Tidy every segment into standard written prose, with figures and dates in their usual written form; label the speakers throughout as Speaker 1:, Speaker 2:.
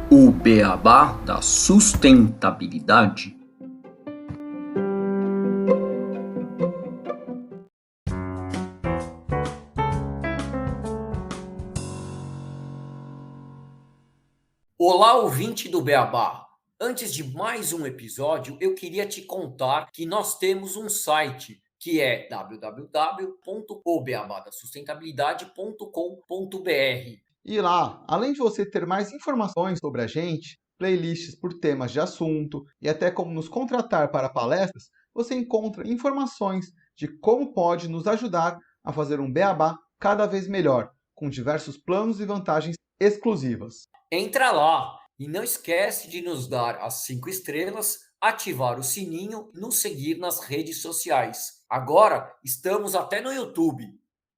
Speaker 1: O beabá da sustentabilidade.
Speaker 2: Olá, ouvinte do Beabá! Antes de mais um episódio, eu queria te contar que nós temos um site que é www.obeabadasustentabilidade.com.br.
Speaker 3: E lá, além de você ter mais informações sobre a gente, playlists por temas de assunto e até como nos contratar para palestras, você encontra informações de como pode nos ajudar a fazer um beabá cada vez melhor, com diversos planos e vantagens exclusivas.
Speaker 2: Entra lá e não esquece de nos dar as 5 estrelas, ativar o sininho e nos seguir nas redes sociais. Agora estamos até no YouTube.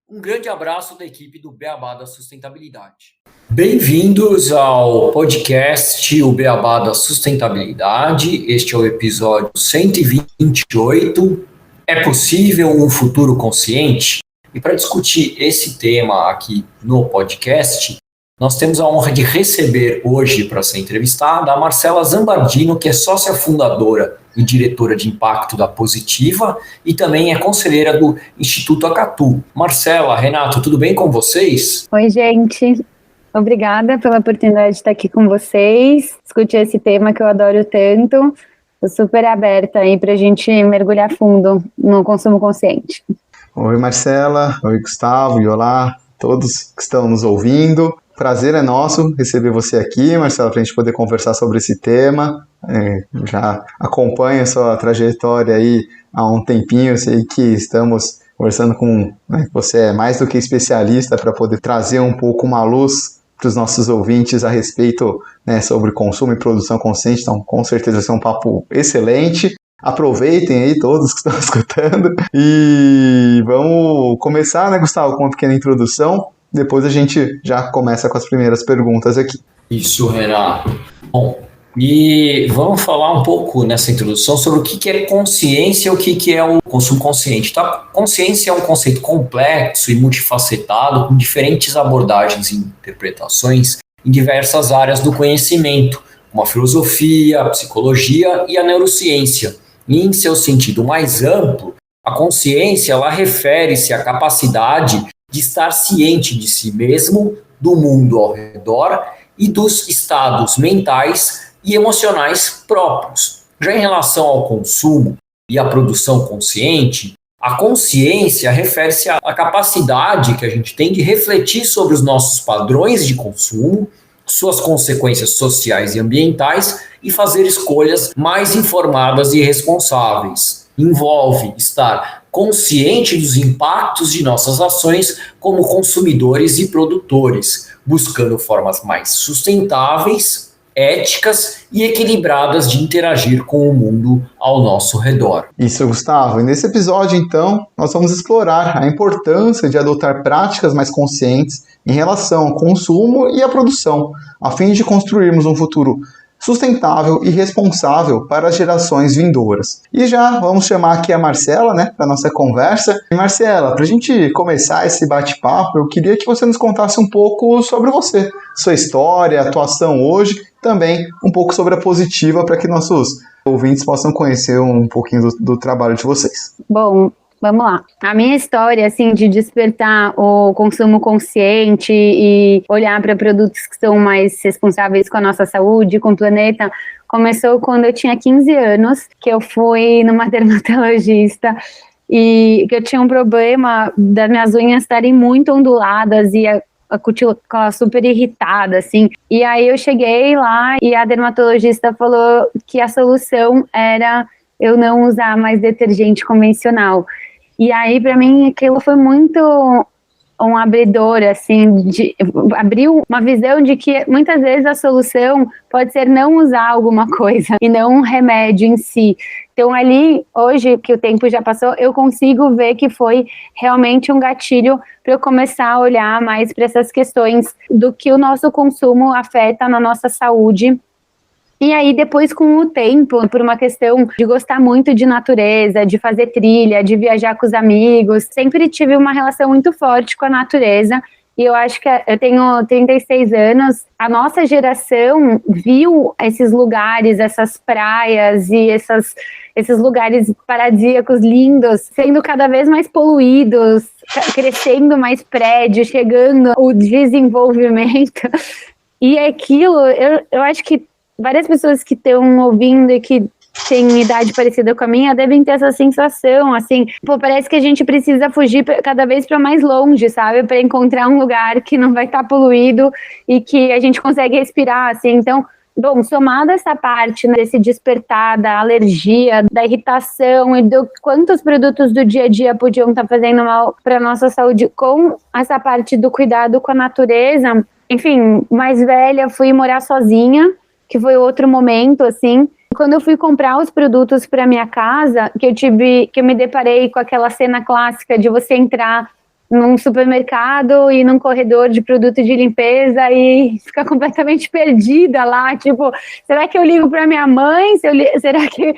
Speaker 2: Um grande abraço da equipe do Beabá da Sustentabilidade. Bem-vindos ao podcast O Beabá da Sustentabilidade. Este é o episódio 128. É possível um futuro consciente? E para discutir esse tema aqui no podcast, nós temos a honra de receber hoje, para ser entrevistada, a Marcela Zambardino, que é sócia fundadora e diretora de impacto da Positiva e também é conselheira do Instituto Acatu. Marcela, Renato, tudo bem com vocês?
Speaker 4: Oi, gente. Obrigada pela oportunidade de estar aqui com vocês, discutir esse tema que eu adoro tanto. Estou super aberta aí para a gente mergulhar fundo no consumo consciente.
Speaker 3: Oi, Marcela. Oi, Gustavo. E olá, todos que estão nos ouvindo. Prazer é nosso receber você aqui, Marcela, para a gente poder conversar sobre esse tema. Já acompanho a sua trajetória aí há um tempinho, eu sei que estamos conversando com você é mais do que especialista para poder trazer um pouco uma luz para os nossos ouvintes a respeito sobre consumo e produção consciente, então com certeza vai ser um papo excelente. Aproveitem aí todos que estão escutando e vamos começar, né, Gustavo, com uma pequena introdução. Depois a gente já começa com as primeiras perguntas aqui.
Speaker 2: Isso, Renato. Bom, e vamos falar um pouco nessa introdução sobre o que é consciência e o que é o consumo consciente. Tá? Consciência é um conceito complexo e multifacetado, com diferentes abordagens e interpretações em diversas áreas do conhecimento, como a filosofia, a psicologia e a neurociência. E em seu sentido mais amplo, a consciência ela refere-se à capacidade de estar ciente de si mesmo, do mundo ao redor e dos estados mentais e emocionais próprios. Já em relação ao consumo e à produção consciente, a consciência refere-se à capacidade que a gente tem de refletir sobre os nossos padrões de consumo, suas consequências sociais e ambientais e fazer escolhas mais informadas e responsáveis. Envolve estar consciente dos impactos de nossas ações como consumidores e produtores, buscando formas mais sustentáveis, éticas e equilibradas de interagir com o mundo ao nosso redor.
Speaker 3: Isso, Gustavo. E nesse episódio, então, nós vamos explorar a importância de adotar práticas mais conscientes em relação ao consumo e à produção, a fim de construirmos um futuro sustentável e responsável para as gerações vindouras. E já vamos chamar aqui a Marcela, para a nossa conversa. E Marcela, para a gente começar esse bate-papo, eu queria que você nos contasse um pouco sobre você, sua história, atuação hoje, também um pouco sobre a Positiva, para que nossos ouvintes possam conhecer um pouquinho do trabalho de vocês.
Speaker 4: Bom, vamos lá. A minha história, assim, de despertar o consumo consciente e olhar para produtos que são mais responsáveis com a nossa saúde, com o planeta, começou quando eu tinha 15 anos, que eu fui numa dermatologista e que eu tinha um problema das minhas unhas estarem muito onduladas e a cutícula super irritada, assim. E aí eu cheguei lá e a dermatologista falou que a solução era eu não usar mais detergente convencional. E aí, para mim, aquilo foi muito um abridor, assim, abriu uma visão de que muitas vezes a solução pode ser não usar alguma coisa e não um remédio em si. Então ali, hoje que o tempo já passou, eu consigo ver que foi realmente um gatilho para eu começar a olhar mais para essas questões do que o nosso consumo afeta na nossa saúde E aí, depois, com o tempo, por uma questão de gostar muito de natureza, de fazer trilha, de viajar com os amigos, sempre tive uma relação muito forte com a natureza. E eu acho que eu tenho 36 anos, a nossa geração viu esses lugares, essas praias e esses lugares paradisíacos lindos sendo cada vez mais poluídos, crescendo mais prédios, chegando o desenvolvimento. E aquilo, eu acho que várias pessoas que estão ouvindo e que têm idade parecida com a minha devem ter essa sensação, assim, pô, parece que a gente precisa fugir cada vez para mais longe, sabe, para encontrar um lugar que não vai estar poluído e que a gente consegue respirar, assim. Então, bom, somada essa parte, né, desse despertar da alergia, da irritação e do quantos produtos do dia a dia podiam estar fazendo mal para nossa saúde, com essa parte do cuidado com a natureza, enfim, mais velha, fui morar sozinha, que foi outro momento, assim. Quando eu fui comprar os produtos para minha casa, que eu me deparei com aquela cena clássica de você entrar num supermercado e num corredor de produto de limpeza e ficar completamente perdida lá, tipo, será que eu ligo para minha mãe? Será que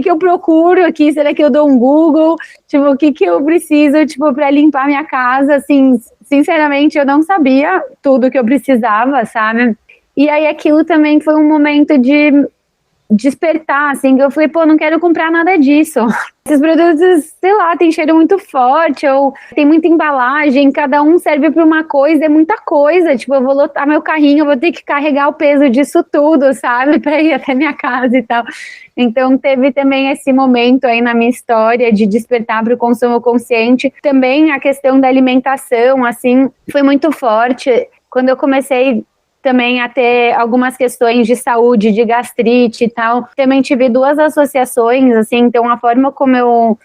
Speaker 4: eu procuro aqui? Será que eu dou um Google? Tipo, o que eu preciso, tipo, para limpar minha casa? Assim, sinceramente, eu não sabia tudo que eu precisava, sabe? E aí aquilo também foi um momento de despertar, assim, que eu falei, pô, não quero comprar nada disso. Esses produtos, sei lá, tem cheiro muito forte, ou tem muita embalagem, cada um serve para uma coisa, é muita coisa. Tipo, eu vou lotar meu carrinho, eu vou ter que carregar o peso disso tudo, sabe, para ir até minha casa e tal. Então, teve também esse momento aí na minha história de despertar para o consumo consciente. Também a questão da alimentação, assim, foi muito forte. Quando eu comecei também a ter algumas questões de saúde, de gastrite e tal. Também tive 2 associações, assim, então a forma como eu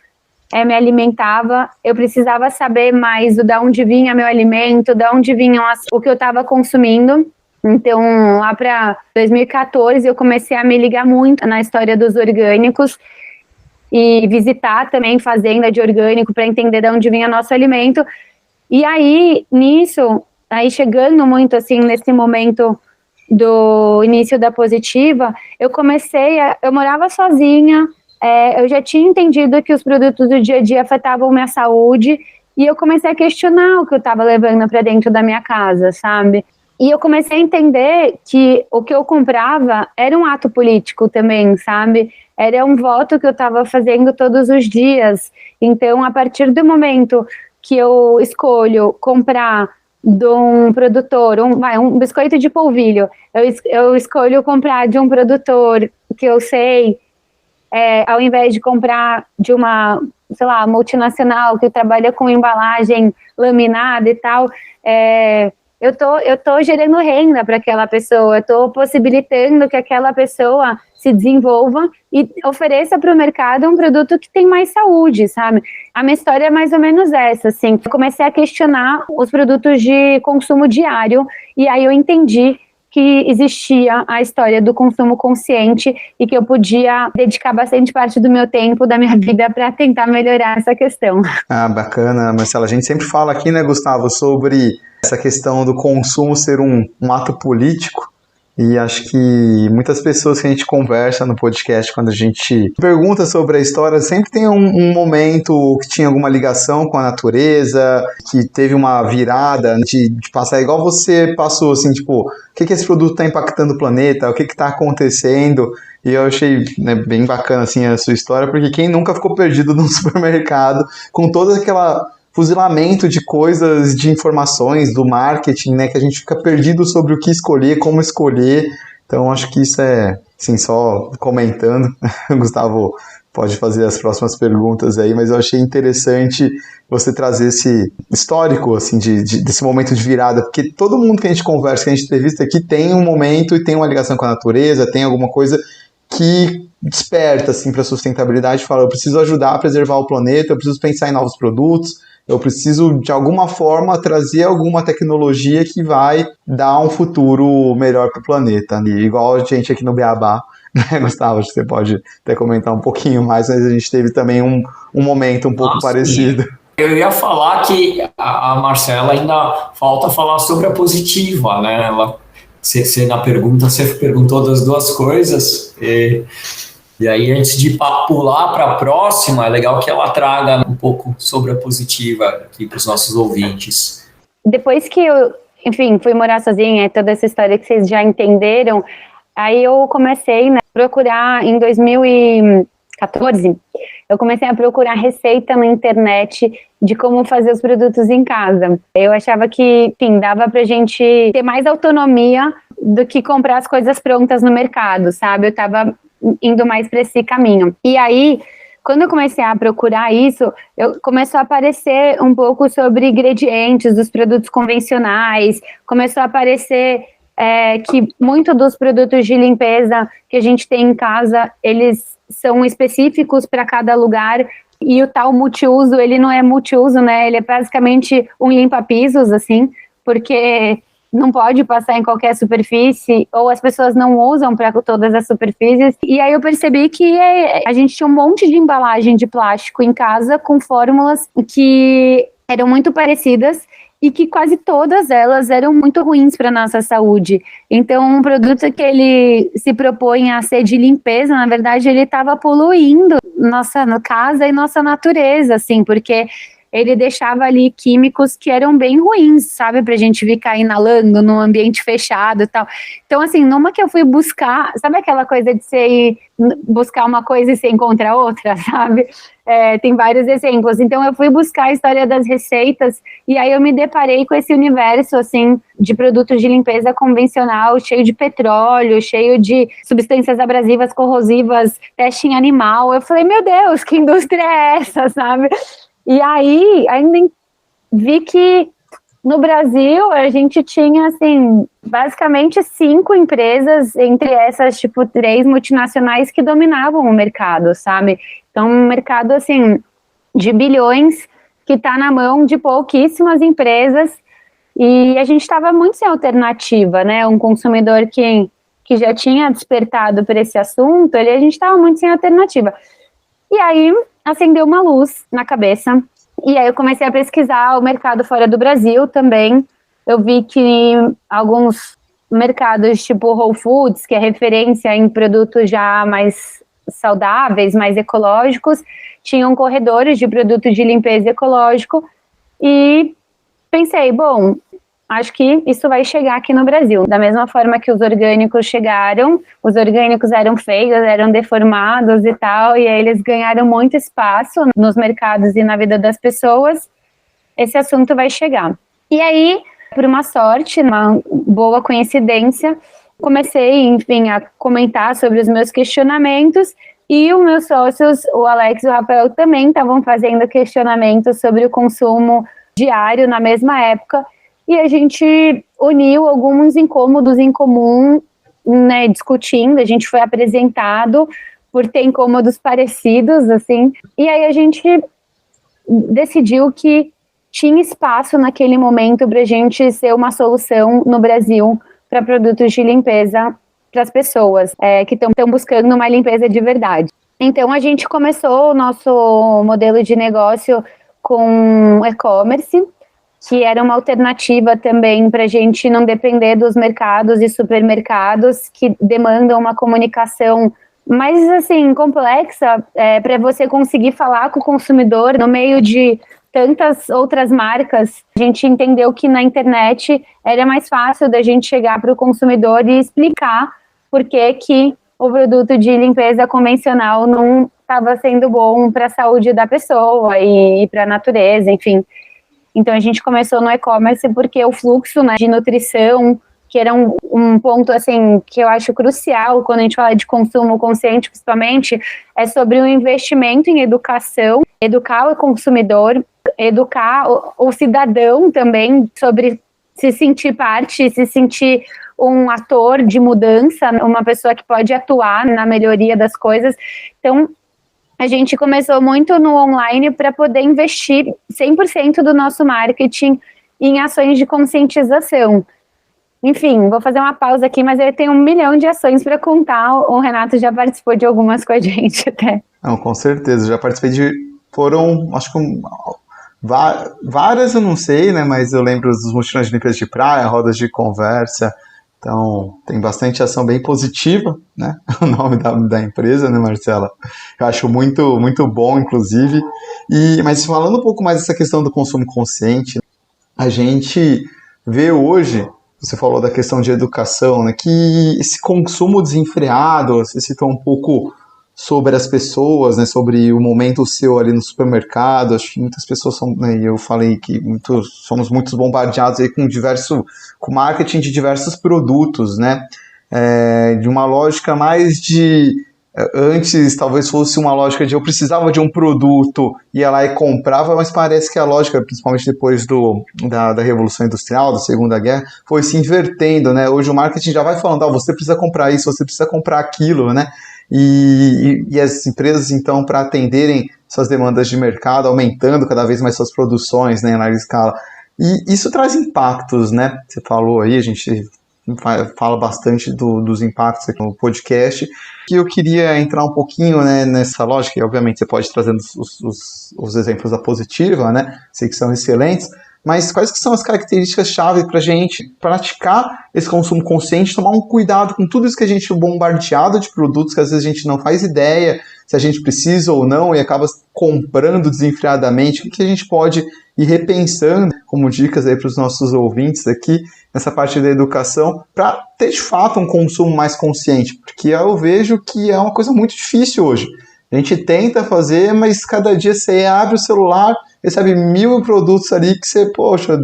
Speaker 4: me alimentava, eu precisava saber mais de onde vinha meu alimento, de onde vinham o que eu estava consumindo. Então, lá para 2014, eu comecei a me ligar muito na história dos orgânicos e visitar também fazenda de orgânico para entender de onde vinha nosso alimento. E aí, nisso, aí chegando muito assim nesse momento do início da Positiva, eu morava sozinha, eu já tinha entendido que os produtos do dia a dia afetavam minha saúde e eu comecei a questionar o que eu estava levando para dentro da minha casa, sabe? E eu comecei a entender que o que eu comprava era um ato político também, sabe? Era um voto que eu estava fazendo todos os dias. Então, a partir do momento que eu escolho comprar de um produtor, um biscoito de polvilho, eu escolho comprar de um produtor que eu sei, ao invés de comprar de uma, sei lá, multinacional que trabalha com embalagem laminada e tal, eu tô gerando renda para aquela pessoa, eu tô possibilitando que aquela pessoa se desenvolva e ofereça para o mercado um produto que tem mais saúde, sabe? A minha história é mais ou menos essa, assim. Eu comecei a questionar os produtos de consumo diário e aí eu entendi que existia a história do consumo consciente e que eu podia dedicar bastante parte do meu tempo, da minha vida, para tentar melhorar essa questão.
Speaker 3: Ah, bacana, Marcela. A gente sempre fala aqui, né, Gustavo, sobre essa questão do consumo ser um ato político. E acho que muitas pessoas que a gente conversa no podcast, quando a gente pergunta sobre a história, sempre tem um momento que tinha alguma ligação com a natureza, que teve uma virada de passar, igual você passou, assim, tipo, o que esse produto está impactando o planeta, o que está acontecendo. E eu achei, né, bem bacana assim, a sua história, porque quem nunca ficou perdido num supermercado com toda aquela fuzilamento de coisas, de informações, do marketing, né, que a gente fica perdido sobre o que escolher, como escolher. Então, acho que isso é, assim, só comentando, Gustavo pode fazer as próximas perguntas aí, mas eu achei interessante você trazer esse histórico, assim, desse momento de virada, porque todo mundo que a gente conversa, que a gente entrevista aqui, tem um momento e tem uma ligação com a natureza, tem alguma coisa que desperta, assim, para a sustentabilidade, fala, eu preciso ajudar a preservar o planeta, eu preciso pensar em novos produtos, eu preciso, de alguma forma, trazer alguma tecnologia que vai dar um futuro melhor para o planeta. Igual a gente aqui no Beabá, né, Gustavo? Acho que você pode até comentar um pouquinho mais, mas a gente teve também um momento um pouco parecido.
Speaker 2: Eu ia falar que a Marcela ainda falta falar sobre a Positiva, né? Ela Você na pergunta, você perguntou das duas coisas, e aí antes de pular para a próxima, é legal que ela traga um pouco sobre a positiva aqui para os nossos ouvintes.
Speaker 4: Depois que eu, enfim, fui morar sozinha, toda essa história que vocês já entenderam, aí eu comecei, né, a procurar em 2014, eu comecei a procurar receita na internet de como fazer os produtos em casa. Eu achava que, enfim, dava pra gente ter mais autonomia do que comprar as coisas prontas no mercado, sabe? Eu tava indo mais para esse caminho. E aí, quando eu comecei a procurar isso, começou a aparecer um pouco sobre ingredientes dos produtos convencionais, começou a aparecer que muito dos produtos de limpeza que a gente tem em casa, eles são específicos para cada lugar, e o tal multiuso, ele não é multiuso, né? Ele é basicamente um limpa-pisos, assim, porque não pode passar em qualquer superfície, ou as pessoas não usam para todas as superfícies. E aí eu percebi que a gente tinha um monte de embalagem de plástico em casa com fórmulas que eram muito parecidas e que quase todas elas eram muito ruins para a nossa saúde. Então, um produto que ele se propõe a ser de limpeza, na verdade, ele estava poluindo nossa casa e nossa natureza, assim, porque ele deixava ali químicos que eram bem ruins, sabe? Pra gente ficar inalando num ambiente fechado e tal. Então, assim, numa que eu fui buscar, sabe aquela coisa de você ir buscar uma coisa e você encontra outra, sabe? Tem vários exemplos. Então, eu fui buscar a história das receitas e aí eu me deparei com esse universo, assim, de produtos de limpeza convencional, cheio de petróleo, cheio de substâncias abrasivas, corrosivas, teste em animal. Eu falei, meu Deus, que indústria é essa, sabe? E aí, ainda vi que no Brasil a gente tinha, assim, basicamente 5 empresas, entre essas, tipo, 3 multinacionais que dominavam o mercado, sabe? Então, um mercado, assim, de bilhões que está na mão de pouquíssimas empresas e a gente estava muito sem alternativa, né? Um consumidor que já tinha despertado por esse assunto, a gente estava muito sem alternativa. E aí, acendeu uma luz na cabeça, e aí eu comecei a pesquisar o mercado fora do Brasil também. Eu vi que alguns mercados, tipo Whole Foods, que é referência em produtos já mais saudáveis, mais ecológicos, tinham corredores de produtos de limpeza ecológico, e pensei, bom, acho que isso vai chegar aqui no Brasil. Da mesma forma que os orgânicos chegaram, os orgânicos eram feios, eram deformados e tal, e aí eles ganharam muito espaço nos mercados e na vida das pessoas. Esse assunto vai chegar. E aí, por uma sorte, uma boa coincidência, comecei, enfim, a comentar sobre os meus questionamentos, e os meus sócios, o Alex e o Rafael, também estavam fazendo questionamentos sobre o consumo diário na mesma época, e a gente uniu alguns incômodos em comum, né, discutindo. A gente foi apresentado por ter incômodos parecidos, assim, e aí a gente decidiu que tinha espaço naquele momento para a gente ser uma solução no Brasil para produtos de limpeza para as pessoas que estão buscando uma limpeza de verdade. Então a gente começou o nosso modelo de negócio com e-commerce, que era uma alternativa também para a gente não depender dos mercados e supermercados que demandam uma comunicação mais, assim, complexa, para você conseguir falar com o consumidor no meio de tantas outras marcas. A gente entendeu que na internet era mais fácil da gente chegar para o consumidor e explicar por que o produto de limpeza convencional não estava sendo bom para a saúde da pessoa e para a natureza, enfim. Então, a gente começou no e-commerce porque o fluxo, né, de nutrição, que era um ponto, assim, que eu acho crucial quando a gente fala de consumo consciente, principalmente, é sobre o investimento em educação, educar o consumidor, educar o cidadão também sobre se sentir parte, se sentir um ator de mudança, uma pessoa que pode atuar na melhoria das coisas. Então, a gente começou muito no online para poder investir 100% do nosso marketing em ações de conscientização. Enfim, vou fazer uma pausa aqui, mas eu tenho 1 milhão de ações para contar. O Renato já participou de algumas com a gente até.
Speaker 3: Não, com certeza, já participei foram, acho que várias eu não sei, né, mas eu lembro dos mutirões de limpeza de praia, rodas de conversa, Então, tem bastante ação bem positiva, né? O nome da empresa, né, Marcela? Eu acho muito, muito bom, inclusive. Mas falando um pouco mais dessa questão do consumo consciente, a gente vê hoje, você falou da questão de educação, né, que esse consumo desenfreado, você citou um pouco sobre as pessoas, né, sobre o momento seu ali no supermercado. Acho que muitas pessoas são, né, eu falei que somos muito bombardeados aí com marketing de diversos produtos, né, de uma lógica mais de, antes talvez fosse uma lógica de eu precisava de um produto, ia lá e comprava, mas parece que a lógica, principalmente depois da Revolução Industrial, da Segunda Guerra, foi se invertendo, né, hoje o marketing já vai falando, você precisa comprar isso, você precisa comprar aquilo, né, e as empresas, então, para atenderem suas demandas de mercado, aumentando cada vez mais suas produções, né, em larga escala. E isso traz impactos, né? Você falou aí, a gente fala bastante dos impactos aqui no podcast, que eu queria entrar um pouquinho, né, nessa lógica, e obviamente você pode ir trazendo os exemplos da Positiva, né? Sei que são excelentes. Mas quais que são as características-chave para a gente praticar esse consumo consciente, tomar um cuidado com tudo isso que a gente é bombardeado de produtos que às vezes a gente não faz ideia se a gente precisa ou não e acaba comprando desenfreadamente? O que a gente pode ir repensando como dicas aí para os nossos ouvintes aqui nessa parte da educação para ter de fato um consumo mais consciente? Porque eu vejo que é uma coisa muito difícil hoje. A gente tenta fazer, mas cada dia você abre o celular, recebe 1000 produtos ali que você, poxa,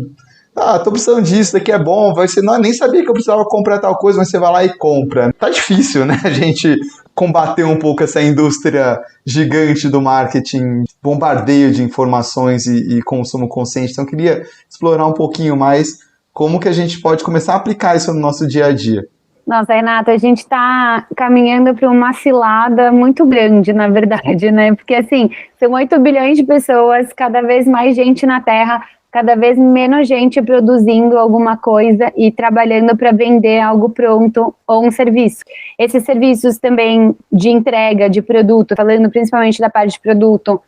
Speaker 3: tô precisando disso, daqui é bom, você nem sabia que eu precisava comprar tal coisa, mas você vai lá e compra. Tá difícil, né, a gente combater um pouco essa indústria gigante do marketing, bombardeio de informações e consumo consciente. Então eu queria explorar um pouquinho mais como que a gente pode começar a aplicar isso no nosso dia a dia.
Speaker 4: Nossa, Renata, a gente está caminhando para uma cilada muito grande, na verdade, né? Porque, assim, são 8 bilhões de pessoas, cada vez mais gente na Terra, cada vez menos gente produzindo alguma coisa e trabalhando para vender algo pronto ou um serviço. Esses serviços também de entrega de produto, falando principalmente da parte de produto,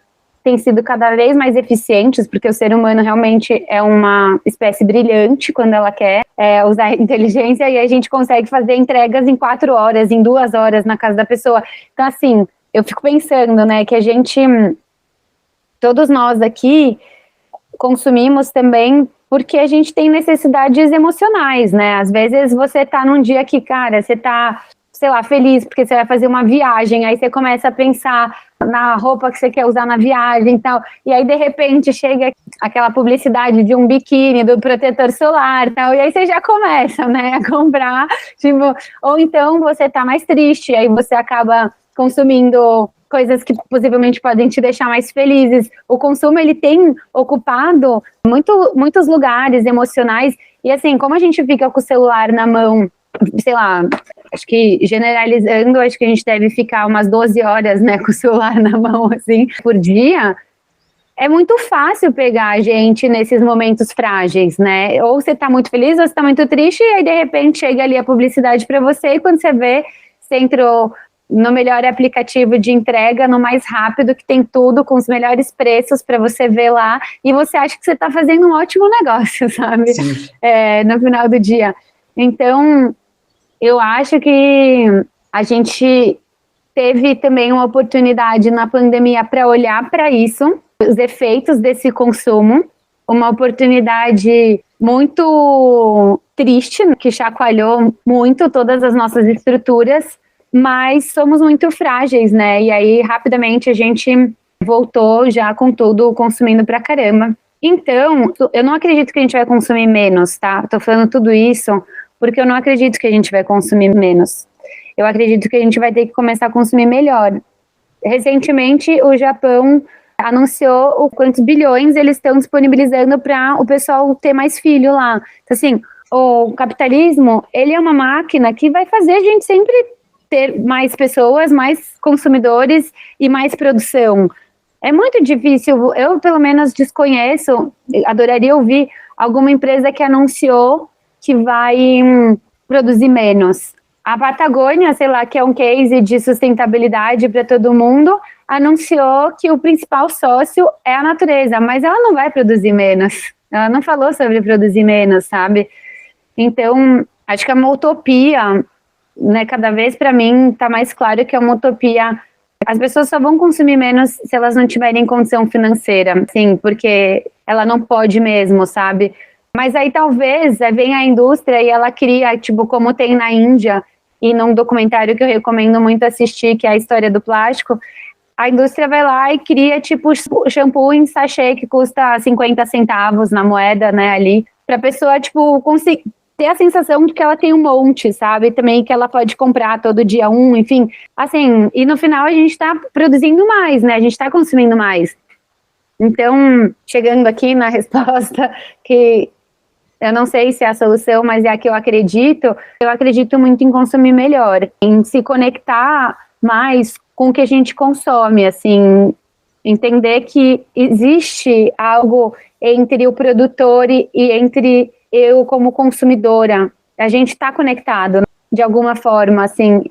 Speaker 4: têm sido cada vez mais eficientes, porque o ser humano realmente é uma espécie brilhante quando ela quer usar a inteligência, e a gente consegue fazer entregas em 4 horas, em 2 horas na casa da pessoa. Então, assim, eu fico pensando, né, que todos nós aqui consumimos também porque a gente tem necessidades emocionais, né? Às vezes você tá num dia que, cara, você tá, sei lá, feliz porque você vai fazer uma viagem, aí você começa a pensar na roupa que você quer usar na viagem e tal, e aí de repente chega aquela publicidade de um biquíni, do protetor solar e tal, e aí você já começa, né, a comprar, tipo, ou então você tá mais triste, aí você acaba consumindo coisas que possivelmente podem te deixar mais felizes. O consumo, ele tem ocupado muitos lugares emocionais, e assim, como a gente fica com o celular na mão, sei lá, acho que generalizando, acho que a gente deve ficar umas 12 horas, né, com o celular na mão, assim, por dia. É muito fácil pegar a gente nesses momentos frágeis, né? Ou você tá muito feliz, ou você tá muito triste, e aí de repente chega ali a publicidade para você, e quando você vê, você entrou no melhor aplicativo de entrega, no mais rápido, que tem tudo, com os melhores preços para você ver lá, e você acha que você tá fazendo um ótimo negócio, sabe? No final do dia. Então, eu acho que a gente teve também uma oportunidade na pandemia para olhar para isso, os efeitos desse consumo, uma oportunidade muito triste, que chacoalhou muito todas as nossas estruturas, mas somos muito frágeis, né? E aí, rapidamente, a gente voltou já com tudo, consumindo pra caramba. Então, eu não acredito que a gente vai consumir menos, tá? Tô falando tudo isso porque eu não acredito que a gente vai consumir menos. Eu acredito que a gente vai ter que começar a consumir melhor. Recentemente, o Japão anunciou o quantos bilhões eles estão disponibilizando para o pessoal ter mais filho lá. Então, assim, o capitalismo, ele é uma máquina que vai fazer a gente sempre ter mais pessoas, mais consumidores e mais produção. É muito difícil, eu pelo menos desconheço, adoraria ouvir alguma empresa que anunciou que vai produzir menos. A Patagônia, sei lá, que é um case de sustentabilidade para todo mundo, anunciou que o principal sócio é a natureza, mas ela não vai produzir menos. Ela não falou sobre produzir menos, sabe? Então, Acho que é uma utopia, né? Cada vez para mim está mais claro que é uma utopia. As pessoas só vão consumir menos se elas não tiverem condição financeira, sim, porque ela não pode mesmo, sabe? Mas aí talvez venha a indústria e ela cria, tipo, como tem na Índia, e num documentário que eu recomendo muito assistir, que é a história do plástico, a indústria vai lá e cria, tipo, shampoo em sachê que custa 50 centavos na moeda, né, ali, pra pessoa, tipo, conseguir ter a sensação de que ela tem um monte, sabe? Também que ela pode comprar todo dia enfim. Assim, e no final a gente tá produzindo mais, né? A gente tá consumindo mais. Então, chegando aqui na resposta, que eu não sei se é a solução, mas é a que eu acredito muito em consumir melhor, em se conectar mais com o que a gente consome, assim, entender que existe algo entre o produtor e entre eu como consumidora. A gente está conectado de alguma forma, assim,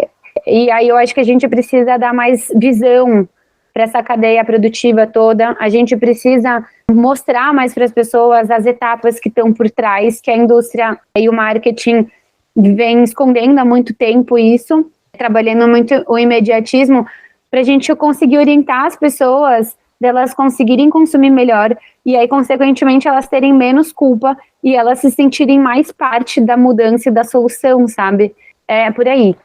Speaker 4: e aí eu acho que a gente precisa dar mais visão para essa cadeia produtiva toda, a gente precisa mostrar mais para as pessoas as etapas que estão por trás, que a indústria e o marketing vem escondendo há muito tempo isso, trabalhando muito o imediatismo, para a gente conseguir orientar as pessoas, delas conseguirem consumir melhor, e aí, consequentemente, elas terem menos culpa e elas se sentirem mais parte da mudança e da solução, sabe? É por aí.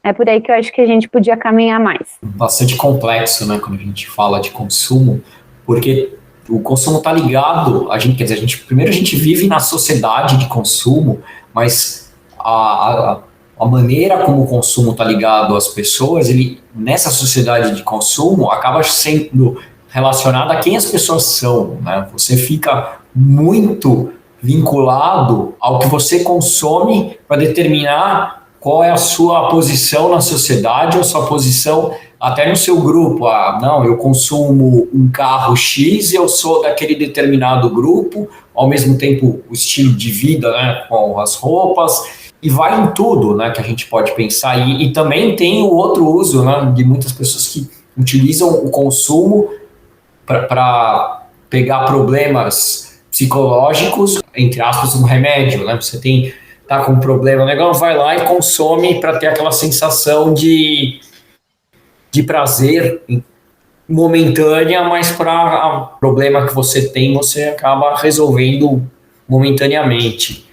Speaker 4: É por aí que eu acho que a gente podia caminhar mais.
Speaker 2: Bastante complexo, né, quando a gente fala de consumo, porque o consumo está ligado, quer dizer, primeiro a gente vive na sociedade de consumo, mas a maneira como o consumo está ligado às pessoas, nessa sociedade de consumo, acaba sendo relacionado a quem as pessoas são, né? Você fica muito vinculado ao que você consome para determinar qual é a sua posição na sociedade ou a sua posição até no seu grupo. Não, eu consumo um carro X e eu sou daquele determinado grupo, ao mesmo tempo o estilo de vida, né, com as roupas, e vai em tudo, né, que a gente pode pensar. E também tem o outro uso, né, de muitas pessoas que utilizam o consumo para pegar problemas psicológicos, entre aspas, um remédio, né? Você tá com um problema legal, vai lá e consome para ter aquela sensação de prazer momentânea, mas para o problema que você tem, você acaba resolvendo momentaneamente.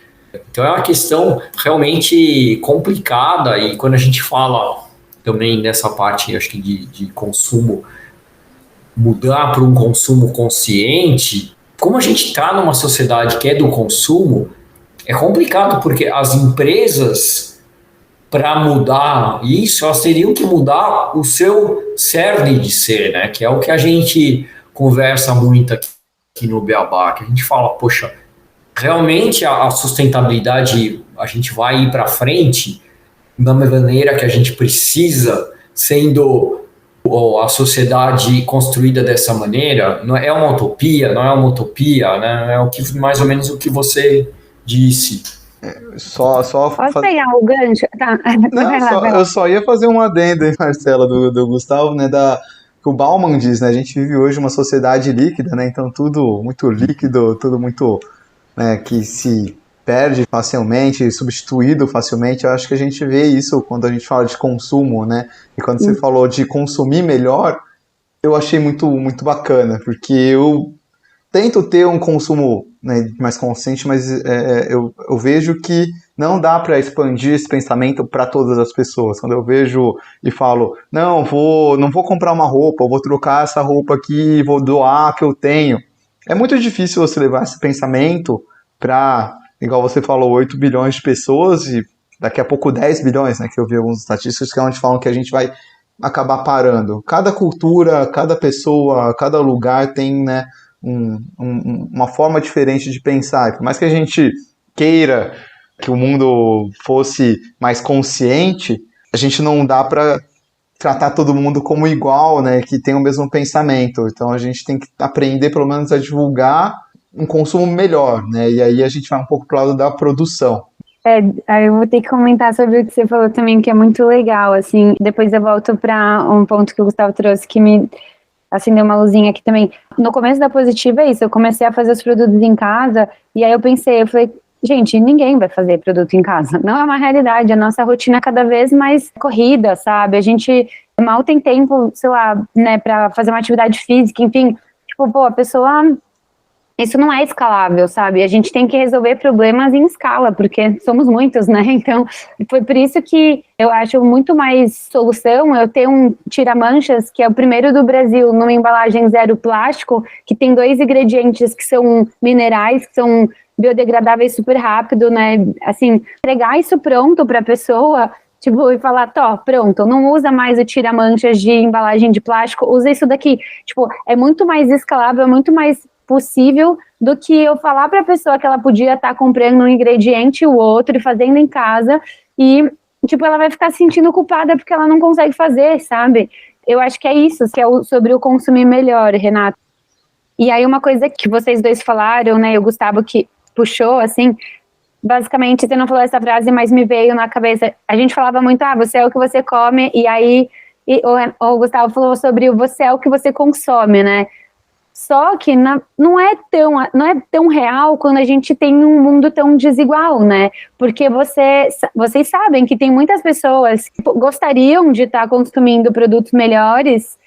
Speaker 2: Então é uma questão realmente complicada, e quando a gente fala também nessa parte, acho que de consumo, mudar para um consumo consciente, como a gente está numa sociedade que é do consumo, é complicado, porque as empresas, para mudar isso, elas teriam que mudar o seu cerne de ser, né? Que é o que a gente conversa muito aqui no Beabá, que a gente fala, poxa, realmente a sustentabilidade, a gente vai ir para frente da maneira que a gente precisa, sendo a sociedade construída dessa maneira. Não é uma utopia, né? É mais ou menos o que você disse.
Speaker 4: Posso pegar o gancho? Tá.
Speaker 3: Não, eu só ia fazer um adendo aí, Marcela, do Gustavo, né, que o Bauman diz, né, a gente vive hoje uma sociedade líquida, né, então tudo muito líquido, tudo muito, né, que se perde facilmente, substituído facilmente. Eu acho que a gente vê isso quando a gente fala de consumo, né, e quando você falou de consumir melhor, eu achei muito, muito bacana, porque eu tento ter um consumo, né, mais consciente, mas eu vejo que não dá para expandir esse pensamento para todas as pessoas. Quando eu vejo e falo, não vou comprar uma roupa, eu vou trocar essa roupa aqui, vou doar a que eu tenho. É muito difícil você levar esse pensamento para, igual você falou, 8 bilhões de pessoas e daqui a pouco 10 bilhões, né, que eu vi alguns estatísticos que é onde falam que a gente vai acabar parando. Cada cultura, cada pessoa, cada lugar tem, né, uma forma diferente de pensar. E por mais que a gente queira que o mundo fosse mais consciente, a gente não dá para tratar todo mundo como igual, né, que tem o mesmo pensamento. Então a gente tem que aprender pelo menos a divulgar um consumo melhor, né, e aí a gente vai um pouco para o lado da produção.
Speaker 4: Aí eu vou ter que comentar sobre o que você falou também, que é muito legal, assim. Depois eu volto para um ponto que o Gustavo trouxe, que me acendeu uma luzinha aqui também. No começo da Positiva é isso, eu comecei a fazer os produtos em casa, e aí eu falei, gente, ninguém vai fazer produto em casa. Não é uma realidade. A nossa rotina é cada vez mais corrida, sabe? A gente mal tem tempo, sei lá, né, pra fazer uma atividade física, enfim. Tipo, pô, a pessoa... Isso não é escalável, sabe? A gente tem que resolver problemas em escala, porque somos muitos, né? Então, foi por isso que eu acho muito mais solução eu ter um tira-manchas, que é o primeiro do Brasil, numa embalagem zero plástico, que tem 2 ingredientes que são minerais, que são biodegradáveis super rápido, né? Assim, entregar isso pronto para a pessoa, tipo, e falar, pronto, não usa mais o tira-manchas de embalagem de plástico, usa isso daqui. Tipo, é muito mais escalável, é muito mais possível do que eu falar para a pessoa que ela podia estar comprando um ingrediente ou outro e fazendo em casa e, tipo, ela vai ficar se sentindo culpada porque ela não consegue fazer, sabe? Eu acho que é isso, que é sobre o consumir melhor, Renato. E aí uma coisa que vocês dois falaram, né, e o Gustavo que puxou, assim, basicamente, você não falou essa frase, mas me veio na cabeça, a gente falava muito, você é o que você come, e aí o Gustavo falou sobre o você é o que você consome, né? Só que não é tão real quando a gente tem um mundo tão desigual, né? Porque vocês sabem que tem muitas pessoas que gostariam de estar consumindo produtos melhores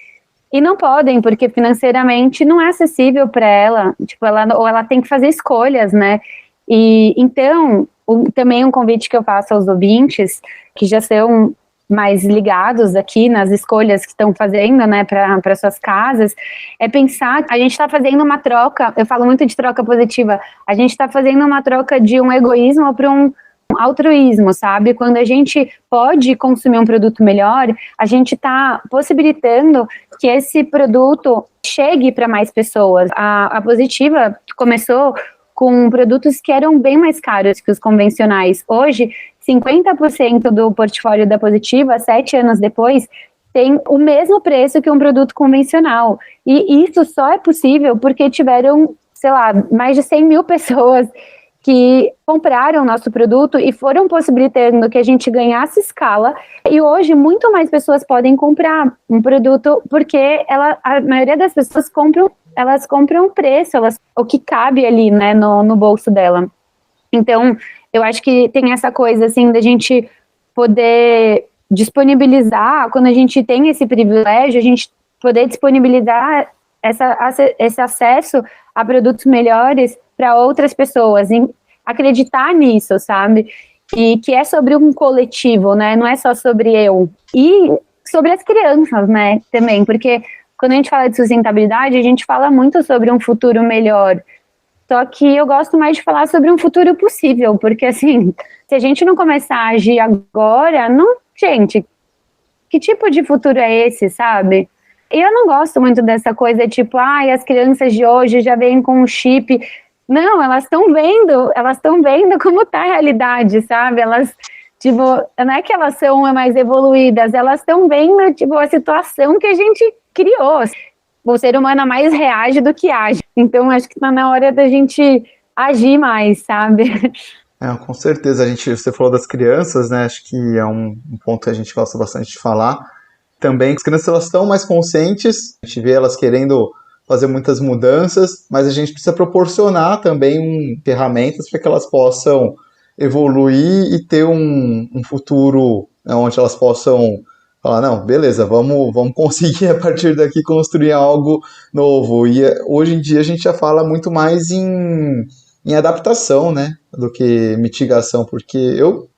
Speaker 4: e não podem, porque financeiramente não é acessível para ela. Tipo, ela tem que fazer escolhas, né? E então, também um convite que eu faço aos ouvintes, que já são mais ligados aqui nas escolhas que estão fazendo, né, para suas casas, é pensar, a gente está fazendo uma troca, eu falo muito de troca positiva, a gente está fazendo uma troca de um egoísmo para um altruísmo, sabe? Quando a gente pode consumir um produto melhor, a gente está possibilitando que esse produto chegue para mais pessoas. A Positiva começou com produtos que eram bem mais caros que os convencionais. Hoje, 50% do portfólio da Positiva, 7 anos depois, tem o mesmo preço que um produto convencional. E isso só é possível porque tiveram, sei lá, mais de 100 mil pessoas que compraram nosso produto e foram possibilitando que a gente ganhasse escala. E hoje, muito mais pessoas podem comprar um produto porque a maioria das pessoas compram o preço, o que cabe ali, né, no bolso dela. Então, eu acho que tem essa coisa, assim, da gente poder disponibilizar, quando a gente tem esse privilégio, a gente poder disponibilizar esse acesso a produtos melhores para outras pessoas, acreditar nisso, sabe? E que é sobre um coletivo, né? Não é só sobre eu. E sobre as crianças, né, também, porque quando a gente fala de sustentabilidade, a gente fala muito sobre um futuro melhor. Só que eu gosto mais de falar sobre um futuro possível, porque assim, se a gente não começar a agir agora, gente, que tipo de futuro é esse, sabe? E eu não gosto muito dessa coisa tipo, as crianças de hoje já vêm com um chip. Não, elas estão vendo como tá a realidade, sabe? Elas, tipo, não é que elas são mais evoluídas, elas estão vendo, tipo, a situação que a gente criou. O ser humano mais reage do que age. Então, acho que tá na hora da gente agir mais, sabe?
Speaker 3: Com certeza. Você falou das crianças, né? Acho que é um ponto que a gente gosta bastante de falar. Também, as crianças elas estão mais conscientes, a gente vê elas querendo fazer muitas mudanças, mas a gente precisa proporcionar também ferramentas para que elas possam evoluir e ter um futuro onde elas possam falar, não, beleza, vamos conseguir a partir daqui construir algo novo. E hoje em dia a gente já fala muito mais em adaptação, né, do que mitigação, porque eu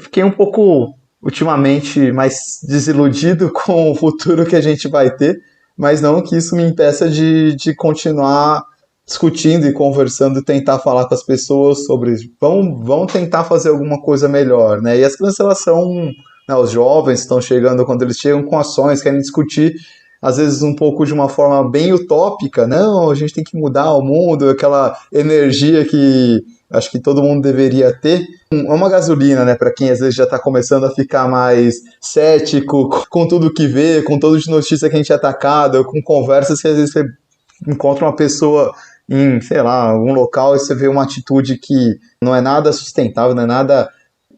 Speaker 3: fiquei um pouco ultimamente mais desiludido com o futuro que a gente vai ter, mas não que isso me impeça de continuar discutindo e conversando, tentar falar com as pessoas sobre vamos tentar fazer alguma coisa melhor, né? E as crianças, elas são, né, os jovens estão chegando, quando eles chegam com ações, querem discutir, às vezes um pouco de uma forma bem utópica, não, a gente tem que mudar o mundo, aquela energia que acho que todo mundo deveria ter. É uma gasolina, né, para quem às vezes já está começando a ficar mais cético com tudo que vê, com toda de notícia que a gente é atacado, com conversas que às vezes você encontra uma pessoa em, sei lá, algum local e você vê uma atitude que não é nada sustentável, não é nada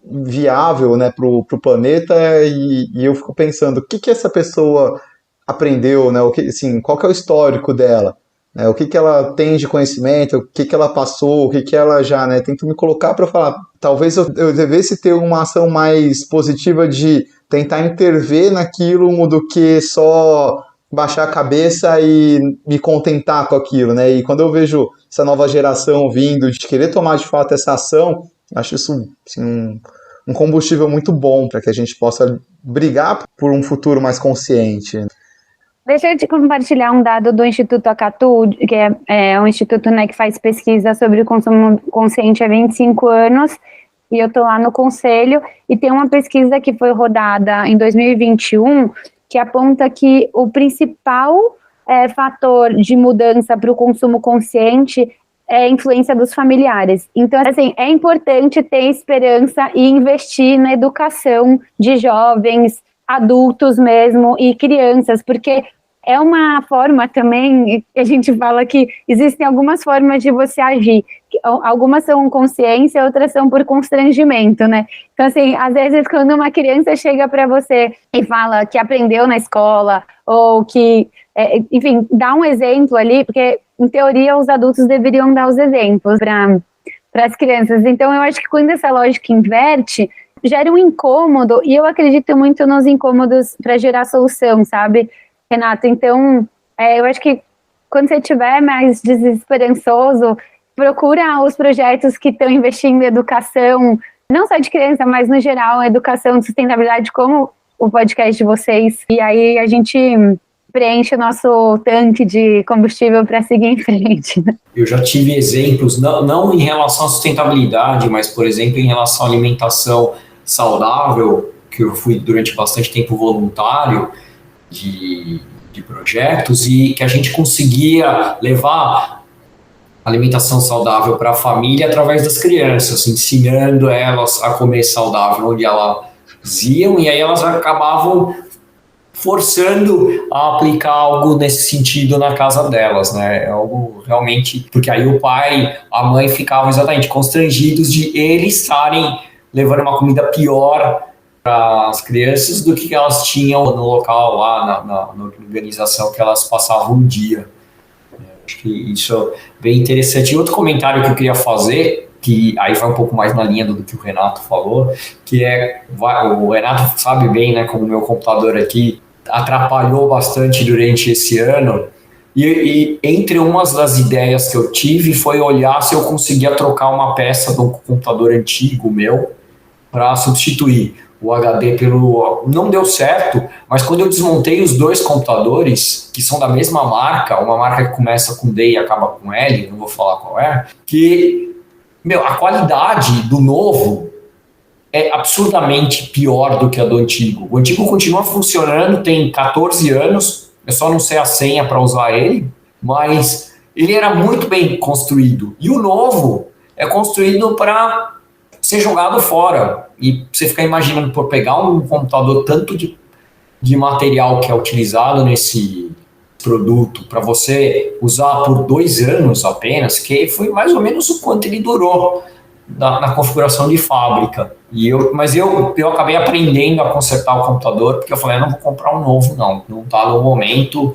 Speaker 3: viável, né, pro planeta, e eu fico pensando, o que essa pessoa aprendeu, né, assim, qual que é o histórico dela? né? O que que ela tem de conhecimento, o que que ela passou, o que que ela já, né? Tento me colocar para falar, talvez eu devesse ter uma ação mais positiva de tentar intervir naquilo do que só baixar a cabeça e me contentar com aquilo, né? E quando eu vejo essa nova geração vindo de querer tomar de fato essa ação, acho isso assim, um combustível muito bom para que a gente possa brigar por um futuro mais consciente.
Speaker 4: Deixa eu te compartilhar um dado do Instituto Acatu, que é um instituto, né, que faz pesquisa sobre o consumo consciente há 25 anos, e eu estou lá no conselho, e tem uma pesquisa que foi rodada em 2021, que aponta que o principal fator de mudança para o consumo consciente é a influência dos familiares. Então, assim, é importante ter esperança e investir na educação de jovens, adultos mesmo e crianças, porque é uma forma também que a gente fala que existem algumas formas de você agir. Algumas são consciência, outras são por constrangimento, né? Então, assim, às vezes quando uma criança chega para você e fala que aprendeu na escola, ou que, enfim, dá um exemplo ali, porque em teoria os adultos deveriam dar os exemplos para as crianças. Então, eu acho que quando essa lógica inverte, gera um incômodo, e eu acredito muito nos incômodos para gerar solução, sabe, Renato? Então, eu acho que quando você estiver mais desesperançoso, procura os projetos que estão investindo em educação, não só de criança, mas no geral, educação de sustentabilidade, como o podcast de vocês, e aí a gente preenche o nosso tanque de combustível para seguir em frente.
Speaker 2: Eu já tive exemplos, não em relação à sustentabilidade, mas, por exemplo, em relação à alimentação saudável, que eu fui durante bastante tempo voluntário de projetos, e que a gente conseguia levar alimentação saudável para a família através das crianças, ensinando elas a comer saudável onde elas iam, e aí elas acabavam forçando a aplicar algo nesse sentido na casa delas, né? É algo realmente, porque aí o pai, a mãe ficavam exatamente constrangidos de eles estarem levando uma comida pior para as crianças do que elas tinham no local lá, na organização que elas passavam um dia. Acho que isso é bem interessante. E outro comentário que eu queria fazer, que aí vai um pouco mais na linha do que o Renato falou, que o Renato sabe bem, né, como o meu computador aqui atrapalhou bastante durante esse ano, e entre umas das ideias que eu tive foi olhar se eu conseguia trocar uma peça de um computador antigo meu para substituir o HD pelo... Não deu certo, mas quando eu desmontei os dois computadores, que são da mesma marca, uma marca que começa com D e acaba com L, não vou falar qual é, que, a qualidade do novo é absurdamente pior do que a do antigo. O antigo continua funcionando, tem 14 anos, eu só não sei a senha para usar ele, mas ele era muito bem construído. E o novo é construído para ser jogado fora. E você fica imaginando, por pegar um computador, tanto de material que é utilizado nesse produto, para você usar por 2 anos apenas, que foi mais ou menos o quanto ele durou na configuração de fábrica. Mas eu acabei aprendendo a consertar o computador, porque eu falei, eu não vou comprar um novo, não está no momento,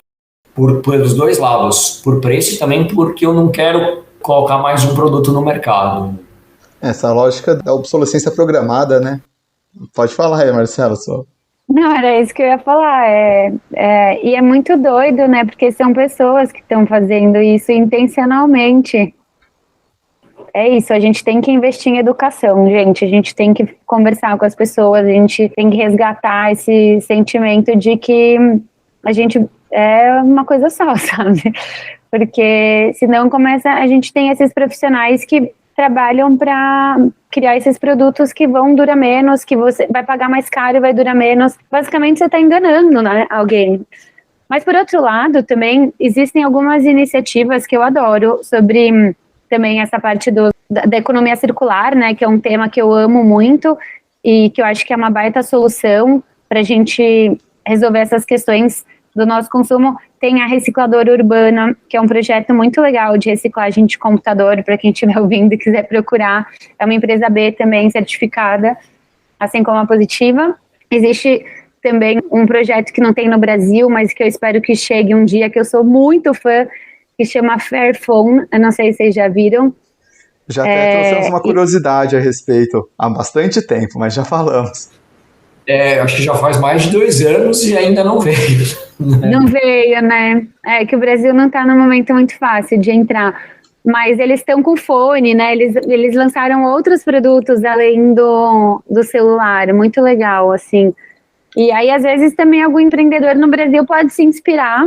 Speaker 2: pelos dois lados, por preço e também porque eu não quero colocar mais um produto no mercado.
Speaker 3: Essa lógica da obsolescência programada, né? Pode falar aí, Marcelo, só.
Speaker 4: Não, era isso que eu ia falar, e é muito doido, né, porque são pessoas que estão fazendo isso intencionalmente. É isso, a gente tem que investir em educação, gente, a gente tem que conversar com as pessoas, a gente tem que resgatar esse sentimento de que a gente é uma coisa só, sabe? Porque senão a gente tem esses profissionais que trabalham para criar esses produtos que vão durar menos, que você vai pagar mais caro e vai durar menos. Basicamente, você está enganando, né, alguém. Mas, por outro lado, também existem algumas iniciativas que eu adoro sobre também essa parte da economia circular, né, que é um tema que eu amo muito e que eu acho que é uma baita solução para a gente resolver essas questões do nosso consumo. Tem a Recicladora Urbana, que é um projeto muito legal de reciclagem de computador, para quem estiver ouvindo e quiser procurar. É uma empresa B também certificada, assim como a Positiva. Existe também um projeto que não tem no Brasil, mas que eu espero que chegue um dia, que eu sou muito fã, que chama Fairphone, eu não sei se vocês já viram.
Speaker 3: Já até trouxemos uma curiosidade a respeito há bastante tempo, mas já falamos.
Speaker 2: Acho que já faz mais de 2 anos e ainda não veio.
Speaker 4: Não veio, né? É que o Brasil não está num momento muito fácil de entrar. Mas eles estão com fone, né? Eles lançaram outros produtos além do celular. Muito legal, assim. E aí, às vezes, também algum empreendedor no Brasil pode se inspirar,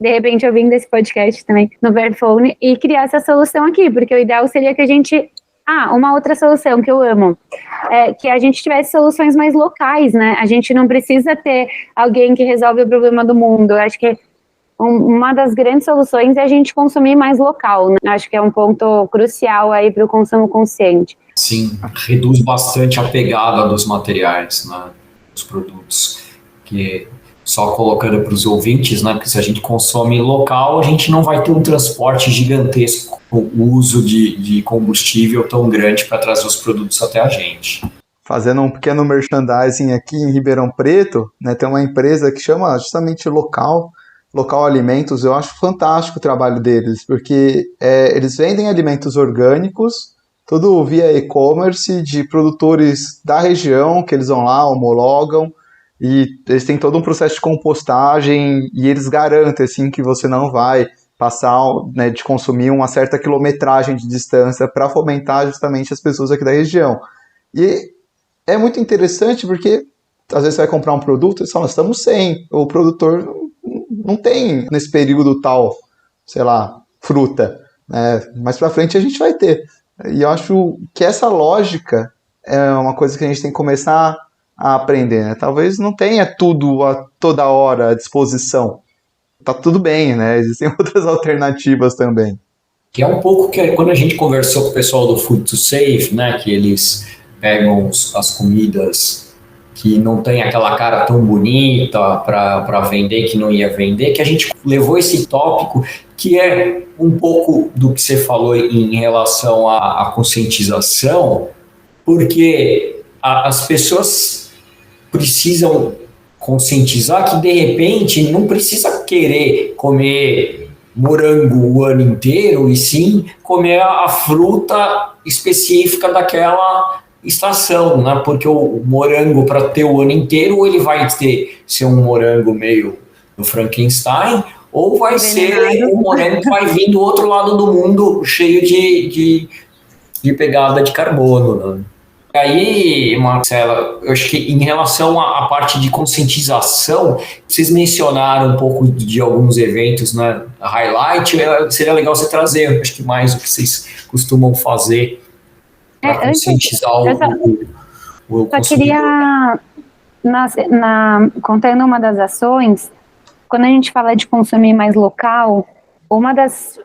Speaker 4: de repente, ouvindo esse podcast também, no Fairphone, e criar essa solução aqui. Porque o ideal seria que a gente... uma outra solução que eu amo, é que a gente tivesse soluções mais locais, né? A gente não precisa ter alguém que resolve o problema do mundo. Eu acho que uma das grandes soluções é a gente consumir mais local, né? Acho que é um ponto crucial aí para o consumo consciente.
Speaker 2: Sim, reduz bastante a pegada dos materiais, né, dos produtos, que só colocando para os ouvintes, né, porque se a gente consome local, a gente não vai ter um transporte gigantesco, o uso de combustível tão grande para trazer os produtos até a gente.
Speaker 3: Fazendo um pequeno merchandising aqui em Ribeirão Preto, né, tem uma empresa que chama justamente Local Alimentos. Eu acho fantástico o trabalho deles, porque eles vendem alimentos orgânicos, tudo via e-commerce, de produtores da região, que eles vão lá, homologam, e eles têm todo um processo de compostagem, e eles garantem assim, que você não vai passar, né, de consumir uma certa quilometragem de distância para fomentar justamente as pessoas aqui da região. E é muito interessante porque às vezes você vai comprar um produto e você fala, estamos sem, o produtor não tem nesse período tal, sei lá, fruta, né? Mais para frente a gente vai ter. E eu acho que essa lógica é uma coisa que a gente tem que começar a aprender, né? Talvez não tenha tudo a toda hora à disposição. Tá tudo bem, né? Existem outras alternativas também.
Speaker 2: Que é um pouco que quando a gente conversou com o pessoal do Food to Save, né, que eles pegam as comidas que não tem aquela cara tão bonita para vender, que não ia vender, que a gente levou esse tópico que é um pouco do que você falou em relação à conscientização, porque as pessoas precisam conscientizar que, de repente, não precisa querer comer morango o ano inteiro, e sim comer a fruta específica daquela estação, né? Porque o morango, para ter o ano inteiro, ele vai ser um morango meio do Frankenstein, ou vai ser um morango que vai vir do outro lado do mundo cheio de pegada de carbono, né? Aí, Marcela, eu acho que em relação à parte de conscientização, vocês mencionaram um pouco de alguns eventos, né? Highlight, seria legal você trazer, eu acho que mais o que vocês costumam fazer para conscientizar o
Speaker 4: só queria, contando uma das ações, quando a gente fala de consumir mais local, uma das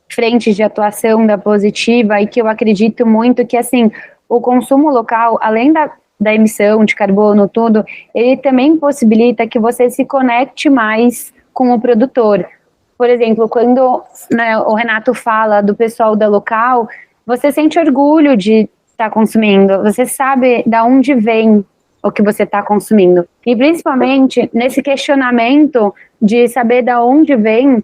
Speaker 4: frentes de atuação da Positiva, e que eu acredito muito que, assim, o consumo local, além da emissão de carbono, tudo, ele também possibilita que você se conecte mais com o produtor. Por exemplo, quando, né, o Renato fala do pessoal da Local, você sente orgulho de estar consumindo, você sabe de onde vem o que você está consumindo. E principalmente nesse questionamento de saber de onde vem,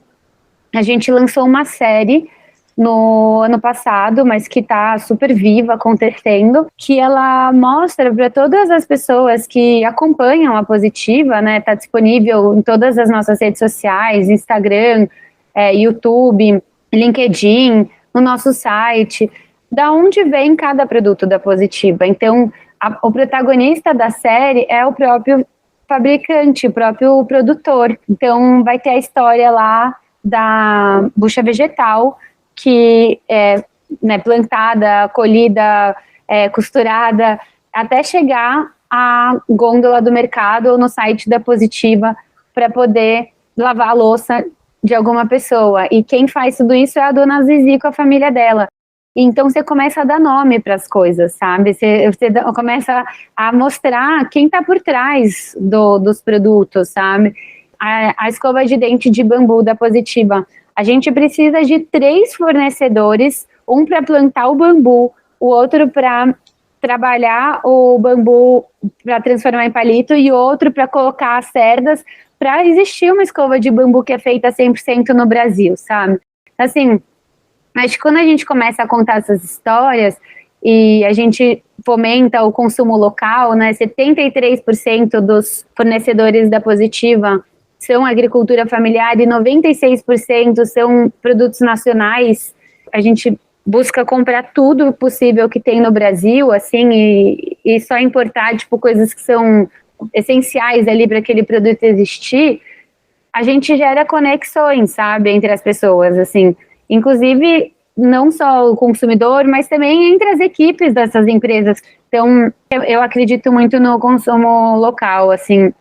Speaker 4: a gente lançou uma série no ano passado, mas que está super viva, acontecendo, que ela mostra para todas as pessoas que acompanham a Positiva, né, está disponível em todas as nossas redes sociais, Instagram, YouTube, LinkedIn, no nosso site, da onde vem cada produto da Positiva. Então, o protagonista da série é o próprio fabricante, o próprio produtor. Então, vai ter a história lá da bucha vegetal, que é, né, plantada, colhida, costurada, até chegar à gôndola do mercado ou no site da Positiva para poder lavar a louça de alguma pessoa. E quem faz tudo isso é a dona Zizi com a família dela. Então você começa a dar nome para as coisas, sabe? Você começa a mostrar quem está por trás dos produtos, sabe? A escova de dente de bambu da Positiva. A gente precisa de 3 fornecedores, um para plantar o bambu, o outro para trabalhar o bambu para transformar em palito e outro para colocar as cerdas, para existir uma escova de bambu que é feita 100% no Brasil, sabe? Assim, acho que quando a gente começa a contar essas histórias e a gente fomenta o consumo local, né, 73% dos fornecedores da Positiva são agricultura familiar e 96% são produtos nacionais. A gente busca comprar tudo possível que tem no Brasil, assim, e só importar, tipo, coisas que são essenciais ali para aquele produto existir. A gente gera conexões, sabe, entre as pessoas, assim, inclusive não só o consumidor, mas também entre as equipes dessas empresas. Então, eu acredito muito no consumo local, assim,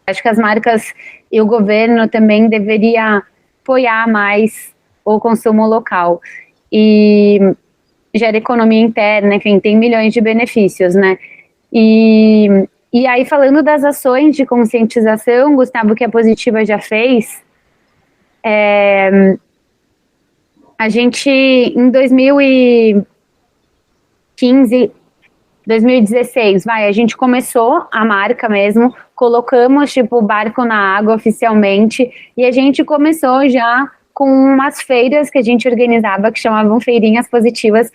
Speaker 4: acho que as marcas e o governo também deveria apoiar mais o consumo local. E gera economia interna, enfim, tem milhões de benefícios, né? E aí, falando das ações de conscientização, Gustavo, que a Positiva já fez, a gente, em 2015, 2016, a gente começou a marca mesmo, colocamos, tipo, o barco na água oficialmente, e a gente começou já com umas feiras que a gente organizava, que chamavam Feirinhas Positivas.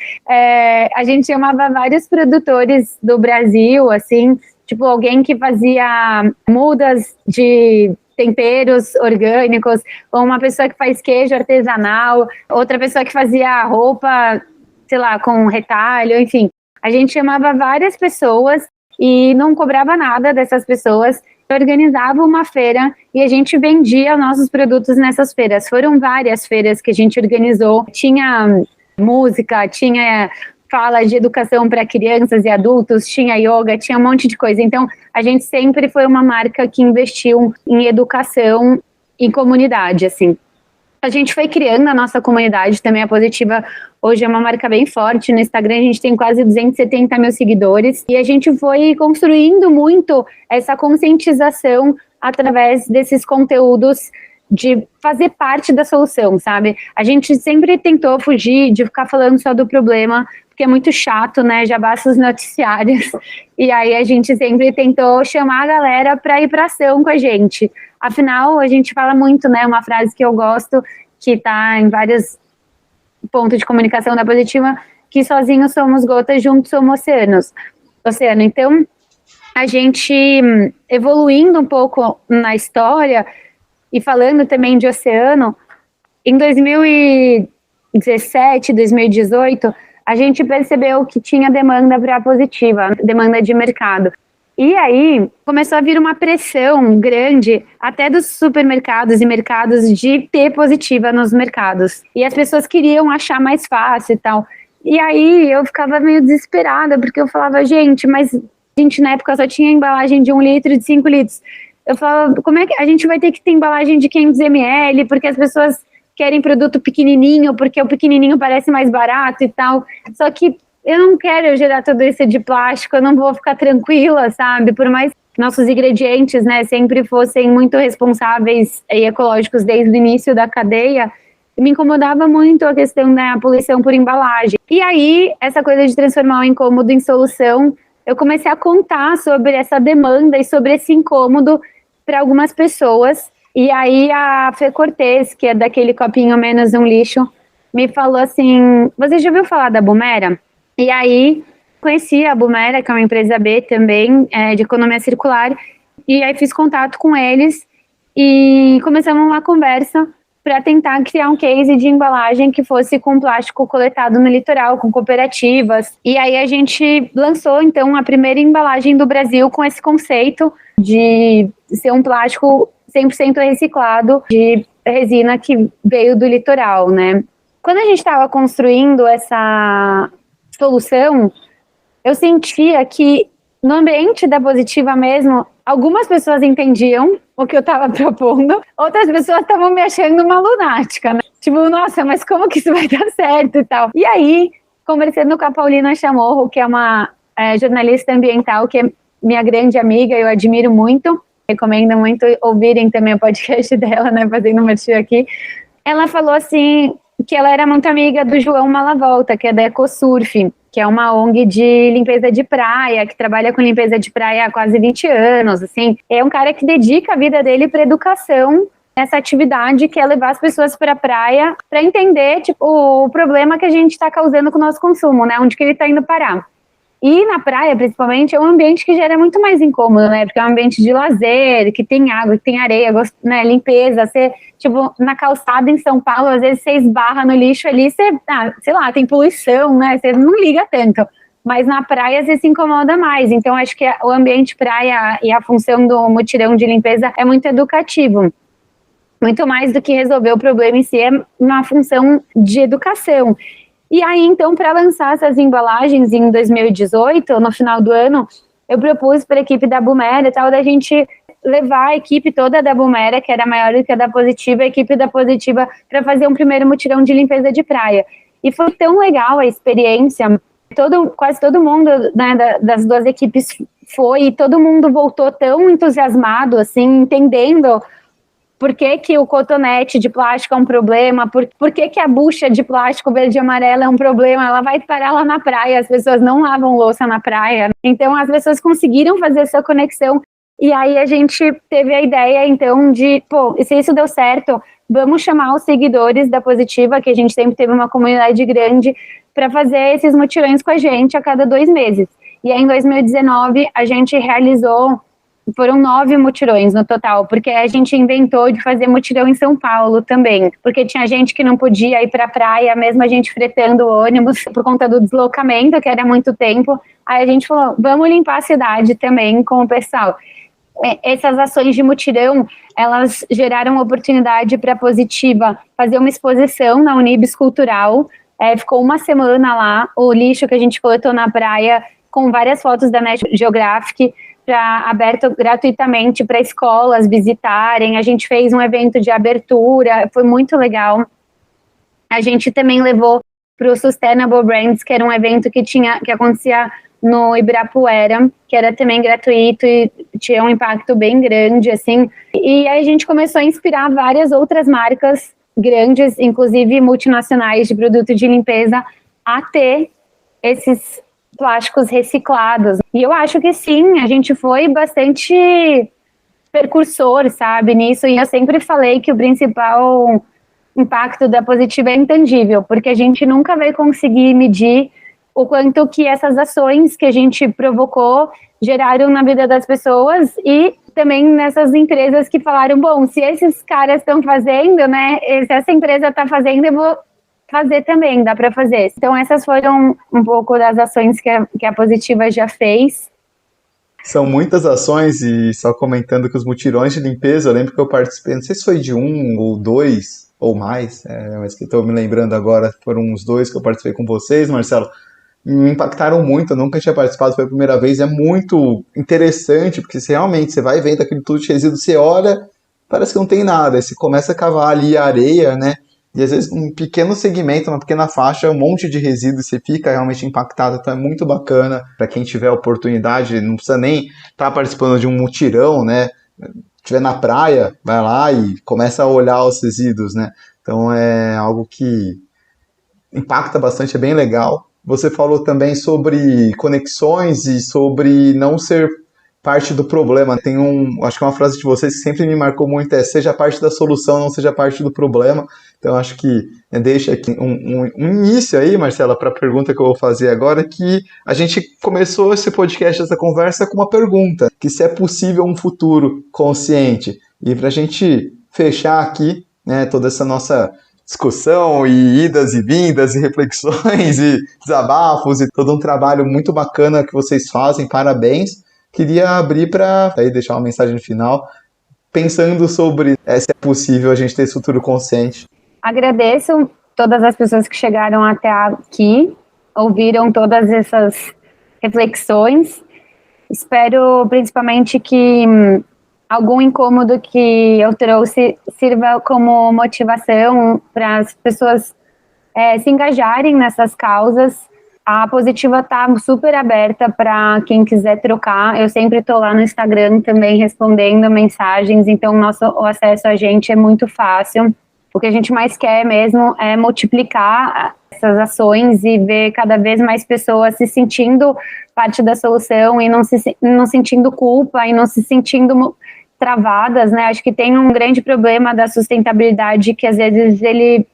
Speaker 4: A gente chamava vários produtores do Brasil, assim, tipo, alguém que fazia mudas de temperos orgânicos, ou uma pessoa que faz queijo artesanal, outra pessoa que fazia roupa, sei lá, com retalho, enfim. A gente chamava várias pessoas e não cobrava nada dessas pessoas, organizava uma feira e a gente vendia nossos produtos nessas feiras. Foram várias feiras que a gente organizou, tinha música, tinha fala de educação para crianças e adultos, tinha yoga, tinha um monte de coisa. Então, a gente sempre foi uma marca que investiu em educação e comunidade, assim. A gente foi criando a nossa comunidade também, a Positiva hoje é uma marca bem forte. No Instagram a gente tem quase 270 mil seguidores e a gente foi construindo muito essa conscientização através desses conteúdos de fazer parte da solução, sabe? A gente sempre tentou fugir de ficar falando só do problema, porque é muito chato, né? Já basta os noticiários. E aí a gente sempre tentou chamar a galera para ir para ação com a gente. Afinal, a gente fala muito, né? Uma frase que eu gosto, que está em vários pontos de comunicação da Positiva, que sozinhos somos gotas, juntos somos oceano. Então, a gente evoluindo um pouco na história e falando também de oceano, em 2017, 2018, a gente percebeu que tinha demanda para a Positiva, demanda de mercado. E aí começou a vir uma pressão grande até dos supermercados e mercados de ter Positiva nos mercados. E as pessoas queriam achar mais fácil e tal. E aí eu ficava meio desesperada, porque eu falava, gente, mas a gente na época só tinha embalagem de 1 litro e de 5 litros. Eu falava, como é que a gente vai ter que ter embalagem de 500 ml, porque as pessoas querem produto pequenininho, porque o pequenininho parece mais barato e tal. Só que eu não quero gerar tudo isso de plástico, eu não vou ficar tranquila, sabe? Por mais que nossos ingredientes, né, sempre fossem muito responsáveis e ecológicos desde o início da cadeia, me incomodava muito a questão da poluição por embalagem. E aí, essa coisa de transformar o incômodo em solução, eu comecei a contar sobre essa demanda e sobre esse incômodo para algumas pessoas. E aí a Fê Cortez, que é daquele copinho menos um lixo, me falou assim, você já ouviu falar da Boomera? E aí conheci a Boomera, que é uma empresa B também, de economia circular, e aí fiz contato com eles e começamos uma conversa para tentar criar um case de embalagem que fosse com plástico coletado no litoral, com cooperativas. E aí a gente lançou, então, a primeira embalagem do Brasil com esse conceito de ser um plástico 100% reciclado de resina que veio do litoral, né? Quando a gente estava construindo essa solução, eu sentia que no ambiente da Positiva mesmo, algumas pessoas entendiam o que eu estava propondo, outras pessoas estavam me achando uma lunática, né? Tipo, nossa, mas como que isso vai dar certo e tal? E aí, conversando com a Paulina Chamorro, que é uma jornalista ambiental, que é minha grande amiga, eu admiro muito, recomendo muito ouvirem também o podcast dela, né, fazendo merchan aqui. Ela falou assim, que ela era muito amiga do João Malavolta, que é da EcoSurf, que é uma ONG de limpeza de praia, que trabalha com limpeza de praia há quase 20 anos, assim. É um cara que dedica a vida dele para educação essa atividade que é levar as pessoas para a praia para entender tipo, o problema que a gente está causando com o nosso consumo, né? Onde que ele está indo parar. E na praia, principalmente, é um ambiente que gera muito mais incômodo, né? Porque é um ambiente de lazer, que tem água, que tem areia, né? Limpeza. Você, tipo, na calçada em São Paulo, às vezes você esbarra no lixo ali, você, sei lá, tem poluição, né? Você não liga tanto. Mas na praia você se incomoda mais. Então, acho que o ambiente praia e a função do mutirão de limpeza é muito educativo. Muito mais do que resolver o problema em si, é uma função de educação. E aí, então, para lançar essas embalagens em 2018, no final do ano, eu propus para a equipe da Bumera e tal, da gente levar a equipe toda da Bumera, que era maior do que a da Positiva, a equipe da Positiva, para fazer um primeiro mutirão de limpeza de praia. E foi tão legal a experiência, quase todo mundo, né, das duas equipes foi, e todo mundo voltou tão entusiasmado, assim, entendendo por que o cotonete de plástico é um problema, por que a bucha de plástico verde e amarela é um problema, ela vai parar lá na praia, as pessoas não lavam louça na praia. Então as pessoas conseguiram fazer essa conexão, e aí a gente teve a ideia, então, de, se isso deu certo, vamos chamar os seguidores da Positiva, que a gente sempre teve uma comunidade grande, para fazer esses mutirões com a gente a cada 2 meses. E aí em 2019 a gente realizou, foram 9 mutirões no total, porque a gente inventou de fazer mutirão em São Paulo também, porque tinha gente que não podia ir para a praia, mesmo a gente fretando o ônibus por conta do deslocamento, que era muito tempo. Aí a gente falou, vamos limpar a cidade também com o pessoal. Essas ações de mutirão, elas geraram oportunidade para a Positiva fazer uma exposição na Unibis Cultural, ficou uma semana lá, o lixo que a gente coletou na praia, com várias fotos da National Geographic, aberto gratuitamente para escolas visitarem. A gente fez um evento de abertura, foi muito legal. A gente também levou para o Sustainable Brands, que era um evento que acontecia no Ibirapuera, que era também gratuito e tinha um impacto bem grande, assim. E aí a gente começou a inspirar várias outras marcas grandes, inclusive multinacionais de produto de limpeza, a ter esses plásticos reciclados. E eu acho que sim, a gente foi bastante precursor, sabe, nisso. E eu sempre falei que o principal impacto da Positiva é intangível, porque a gente nunca vai conseguir medir o quanto que essas ações que a gente provocou geraram na vida das pessoas, e também nessas empresas que falaram, bom, se esses caras estão fazendo, né, se essa empresa está fazendo, eu vou fazer também, dá para fazer. Então essas foram um pouco das ações que a Positiva já fez.
Speaker 3: São muitas ações, e só comentando que os mutirões de limpeza, eu lembro que eu participei, não sei se foi de 1 ou 2 ou mais, mas que estou me lembrando agora, foram uns 2 que eu participei com vocês, Marcelo, me impactaram muito, eu nunca tinha participado, foi a primeira vez, é muito interessante, porque se realmente você vai vendo aquele tudo de resíduo, você olha, parece que não tem nada, aí você começa a cavar ali a areia, né, e às vezes um pequeno segmento, uma pequena faixa, um monte de resíduo, você fica realmente impactado, então é muito bacana para quem tiver oportunidade, não precisa nem estar participando de um mutirão, né, estiver na praia, vai lá e começa a olhar os resíduos, né, então é algo que impacta bastante, é bem legal. Você falou também sobre conexões e sobre não ser parte do problema. Tem acho que uma frase de vocês que sempre me marcou muito é: seja parte da solução, não seja parte do problema. Então acho que deixa aqui um início aí, Marcela, para a pergunta que eu vou fazer agora, que a gente começou esse podcast, essa conversa com uma pergunta, que se é possível um futuro consciente. E para a gente fechar aqui, né, toda essa nossa discussão e idas e vindas e reflexões e desabafos e todo um trabalho muito bacana que vocês fazem, parabéns. Queria abrir para deixar uma mensagem no final, pensando sobre se é possível a gente ter esse futuro consciente.
Speaker 4: Agradeço todas as pessoas que chegaram até aqui, ouviram todas essas reflexões. Espero principalmente que algum incômodo que eu trouxe sirva como motivação para as pessoas se engajarem nessas causas. A Positiva está super aberta para quem quiser trocar. Eu sempre estou lá no Instagram também respondendo mensagens, então o acesso a gente é muito fácil. O que a gente mais quer mesmo é multiplicar essas ações e ver cada vez mais pessoas se sentindo parte da solução e não sentindo culpa e não se sentindo travadas, né? Acho que tem um grande problema da sustentabilidade que às vezes ele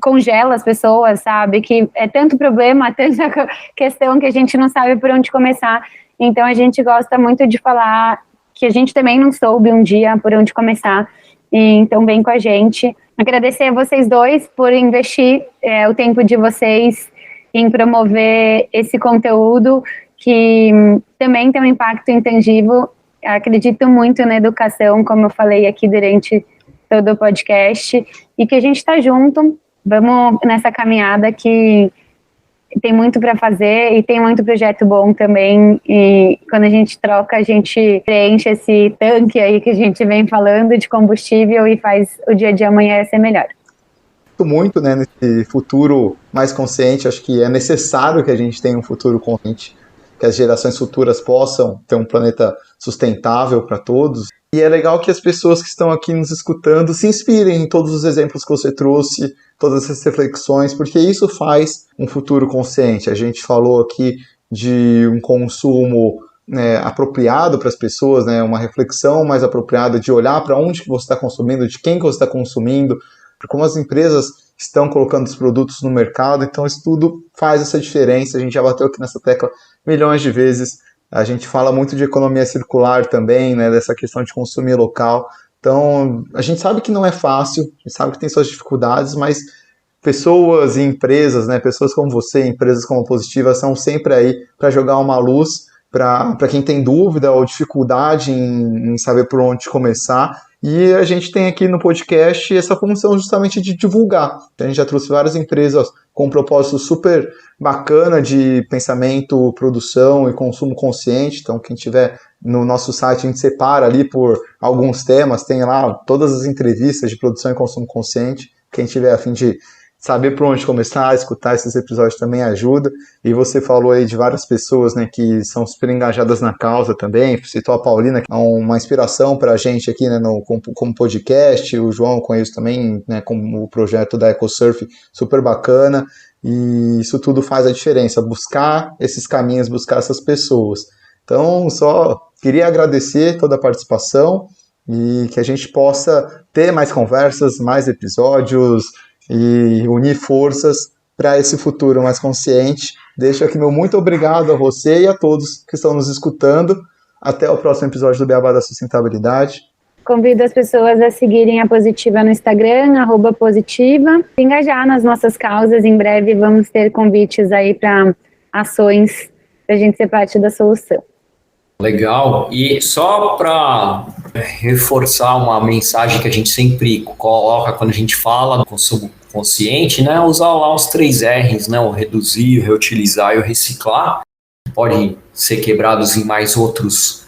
Speaker 4: congela as pessoas, sabe? Que é tanto problema, tanta questão que a gente não sabe por onde começar. Então a gente gosta muito de falar que a gente também não soube um dia por onde começar. E então vem com a gente. Agradecer a vocês dois por investir o tempo de vocês em promover esse conteúdo que também tem um impacto intangível. Acredito muito na educação, como eu falei aqui durante todo o podcast, e que a gente está junto. Vamos nessa caminhada que tem muito para fazer e tem muito projeto bom também, e quando a gente troca, a gente preenche esse tanque aí que a gente vem falando de combustível e faz o dia de amanhã ser melhor.
Speaker 3: Muito, né, nesse futuro mais consciente. Acho que é necessário que a gente tenha um futuro consciente, que as gerações futuras possam ter um planeta sustentável para todos. E é legal que as pessoas que estão aqui nos escutando se inspirem em todos os exemplos que você trouxe, todas essas reflexões, porque isso faz um futuro consciente. A gente falou aqui de um consumo, né, apropriado para as pessoas, né, uma reflexão mais apropriada de olhar para onde que você está consumindo, de quem que você está consumindo, como as empresas estão colocando os produtos no mercado. Então isso tudo faz essa diferença. A gente já bateu aqui nessa tecla milhões de vezes. A gente fala muito de economia circular também, né, dessa questão de consumir local. Então, a gente sabe que não é fácil, a gente sabe que tem suas dificuldades, mas pessoas e empresas, né, pessoas como você, empresas como a Positiva, são sempre aí para jogar uma luz para quem tem dúvida ou dificuldade em saber por onde começar. E a gente tem aqui no podcast essa função justamente de divulgar. A gente já trouxe várias empresas com um propósito super bacana de pensamento, produção e consumo consciente. Então, quem tiver no nosso site, a gente separa ali por alguns temas, tem lá todas as entrevistas de produção e consumo consciente. Quem tiver a fim de saber por onde começar, escutar esses episódios também ajuda. E você falou aí de várias pessoas, né, que são super engajadas na causa também. Citou a Paulina, que é uma inspiração para a gente aqui, né, como podcast. O João, conheço também, né, como o projeto da EcoSurf, super bacana. E isso tudo faz a diferença, buscar esses caminhos, buscar essas pessoas. Então, só queria agradecer toda a participação e que a gente possa ter mais conversas, mais episódios e unir forças para esse futuro mais consciente. Deixo aqui meu muito obrigado a você e a todos que estão nos escutando. Até o próximo episódio do Beabá da Sustentabilidade.
Speaker 4: Convido as pessoas a seguirem a Positiva no Instagram, @Positiva, se engajar nas nossas causas. Em breve vamos ter convites aí para ações para a gente ser parte da solução.
Speaker 2: Legal. E só para reforçar uma mensagem que a gente sempre coloca quando a gente fala do consumo consciente, né? Usar lá os 3 R's, né? O reduzir, o reutilizar e o reciclar. Podem ser quebrados em mais outros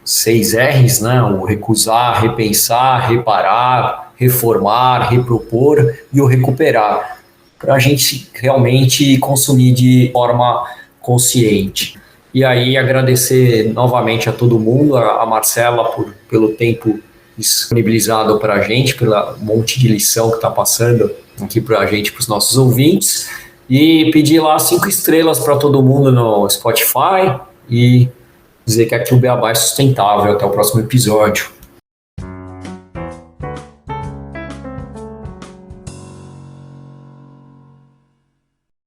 Speaker 2: 6 R's, né? O recusar, repensar, reparar, reformar, repropor e o recuperar, para a gente realmente consumir de forma consciente. E aí agradecer novamente a todo mundo, a Marcela pelo tempo disponibilizado para a gente, pelo monte de lição que está passando aqui para a gente, para os nossos ouvintes, e pedir lá 5 estrelas para todo mundo no Spotify e dizer que aqui o Beabá é sustentável. Até o próximo episódio.